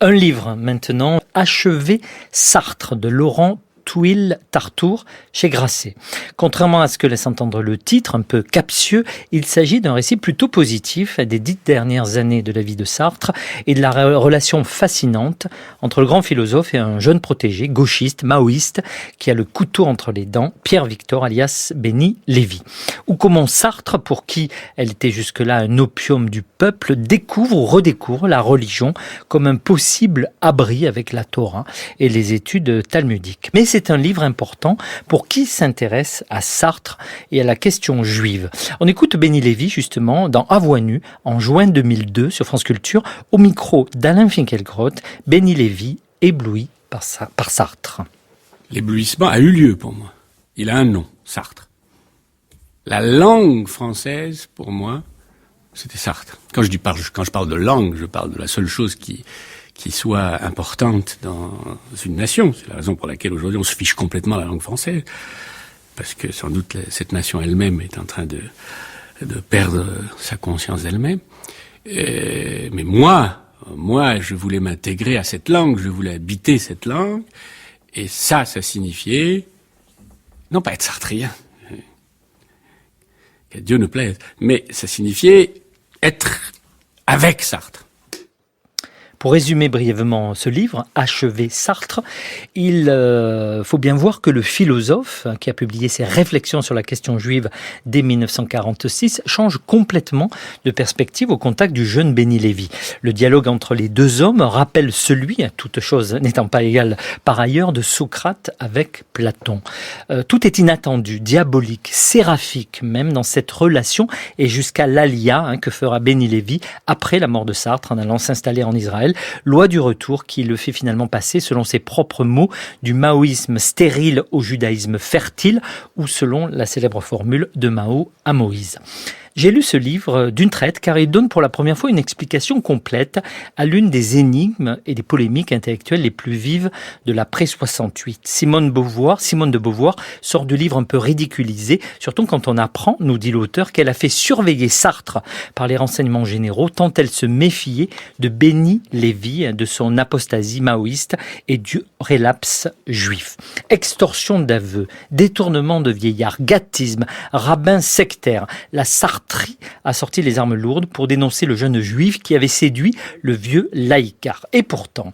Un livre maintenant, Achever Sartre de Laurent Touil-Tartour chez Grasset. Contrairement à ce que laisse entendre le titre, un peu captieux, il s'agit d'un récit plutôt positif des 10 dernières années de la vie de Sartre et de la relation fascinante entre le grand philosophe et un jeune protégé, gauchiste, maoïste, qui a le couteau entre les dents, Pierre Victor alias Béni Lévy. Ou comment Sartre, pour qui elle était jusque-là un opium du peuple, découvre ou redécouvre la religion comme un possible abri avec la Torah et les études talmudiques. Mais c'est un livre important pour qui s'intéresse à Sartre et à la question juive. On écoute Béni Lévy justement dans À voix nue en juin 2002 sur France Culture au micro d'Alain Finkielkraut. Béni Lévy ébloui par Sartre. L'éblouissement a eu lieu pour moi. Il a un nom, Sartre. La langue française, pour moi, c'était Sartre. Quand je parle de langue, je parle de la seule chose qui soit importante dans une nation. C'est la raison pour laquelle aujourd'hui on se fiche complètement de la langue française. Parce que sans doute cette nation elle-même est en train de perdre sa conscience d'elle-même. Mais moi, je voulais m'intégrer à cette langue, je voulais habiter cette langue. Et ça signifiait, non pas être sartrien, qu'à Dieu ne plaise, mais ça signifiait être avec Sartre. Pour résumer brièvement ce livre, Achever Sartre, il faut bien voir que le philosophe qui a publié ses réflexions sur la question juive dès 1946 change complètement de perspective au contact du jeune Béni Lévy. Le dialogue entre les deux hommes rappelle celui, toute chose n'étant pas égale par ailleurs, de Socrate avec Platon. Tout est inattendu, diabolique, séraphique même dans cette relation et jusqu'à l'alia que fera Béni Lévy après la mort de Sartre en allant s'installer en Israël. Loi du retour qui le fait finalement passer, selon ses propres mots, du maoïsme stérile au judaïsme fertile ou selon la célèbre formule de Mao à Moïse. J'ai lu ce livre d'une traite car il donne pour la première fois une explication complète à l'une des énigmes et des polémiques intellectuelles les plus vives de l'après-68. Simone de Beauvoir sort du livre un peu ridiculisé, surtout quand on apprend, nous dit l'auteur, qu'elle a fait surveiller Sartre par les renseignements généraux tant elle se méfiait de Béni Lévy, de son apostasie maoïste et du relapse juif. Extorsion d'aveux, détournement de vieillards, gâtisme, rabbin sectaire, la Sartrie a sorti les armes lourdes pour dénoncer le jeune juif qui avait séduit le vieux laïcard. Et pourtant,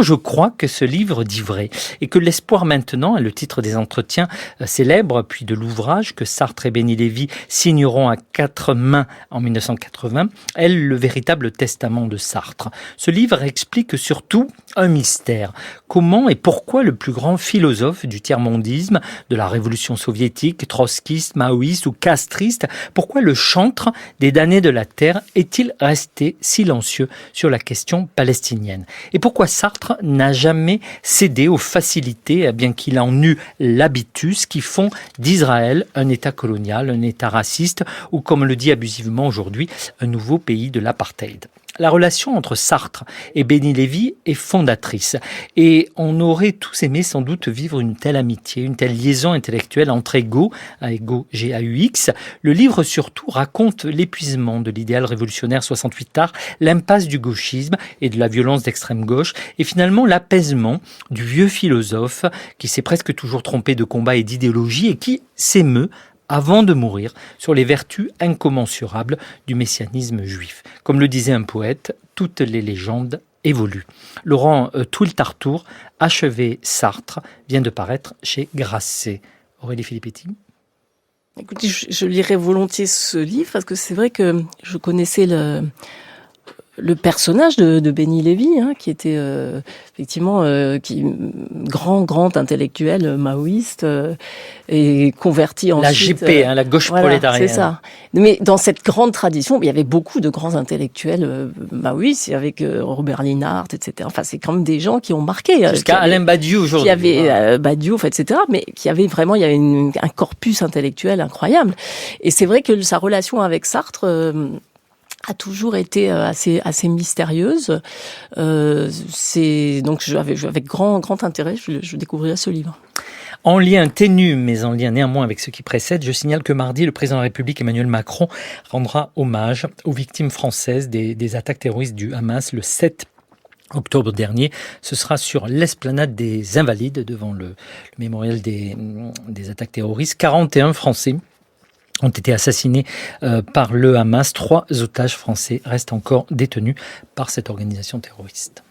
je crois que ce livre dit vrai et que l'espoir maintenant est le titre des entretiens célèbres, puis de l'ouvrage que Sartre et Béni Lévy signeront à 4 mains en 1980, est le véritable testament de Sartre. Ce livre explique surtout un mystère. Comment et pourquoi le plus grand philosophe du tiers-mondisme, de la révolution soviétique, trotskiste, maoïste ou castriste, pourquoi le chantre des damnés de la terre est-il resté silencieux sur la question palestinienne? Et pourquoi Sartre n'a jamais cédé aux facilités, bien qu'il en eût l'habitus, qui font d'Israël un État colonial, un État raciste, ou comme le dit abusivement aujourd'hui, un nouveau pays de l'apartheid? La relation entre Sartre et Béni Lévy est fondatrice et on aurait tous aimé sans doute vivre une telle amitié, une telle liaison intellectuelle entre égaux, à égaux G-A-U-X. Le livre surtout raconte l'épuisement de l'idéal révolutionnaire 68 tard, l'impasse du gauchisme et de la violence d'extrême gauche et finalement l'apaisement du vieux philosophe qui s'est presque toujours trompé de combat et d'idéologie et qui s'émeut avant de mourir, sur les vertus incommensurables du messianisme juif. Comme le disait un poète, toutes les légendes évoluent. Laurent Touil-Tartour, Achever Sartre, vient de paraître chez Grasset. Aurélie Filippetti. Écoutez, je lirais volontiers ce livre parce que c'est vrai que je connaissais le personnage de Béni Lévy, qui était effectivement grand intellectuel maoïste et converti ensuite. La GP, la gauche prolétarienne. C'est ça. Mais dans cette grande tradition, il y avait beaucoup de grands intellectuels maoïstes, avec Robert Linhart, etc. Enfin, c'est quand même des gens qui ont marqué. Jusqu'à Alain Badiou aujourd'hui. Qui avait Badiou, etc. Mais il y avait un corpus intellectuel incroyable. Et c'est vrai que sa relation avec Sartre a toujours été assez mystérieuse. C'est donc avec grand intérêt, je découvrirai ce livre. En lien ténu, mais en lien néanmoins avec ce qui précède, je signale que mardi, le président de la République, Emmanuel Macron, rendra hommage aux victimes françaises des attaques terroristes du Hamas le 7 octobre dernier. Ce sera sur l'esplanade des Invalides, devant le mémorial des attaques terroristes. 41 Français ont été assassinés par le Hamas. 3 otages français restent encore détenus par cette organisation terroriste.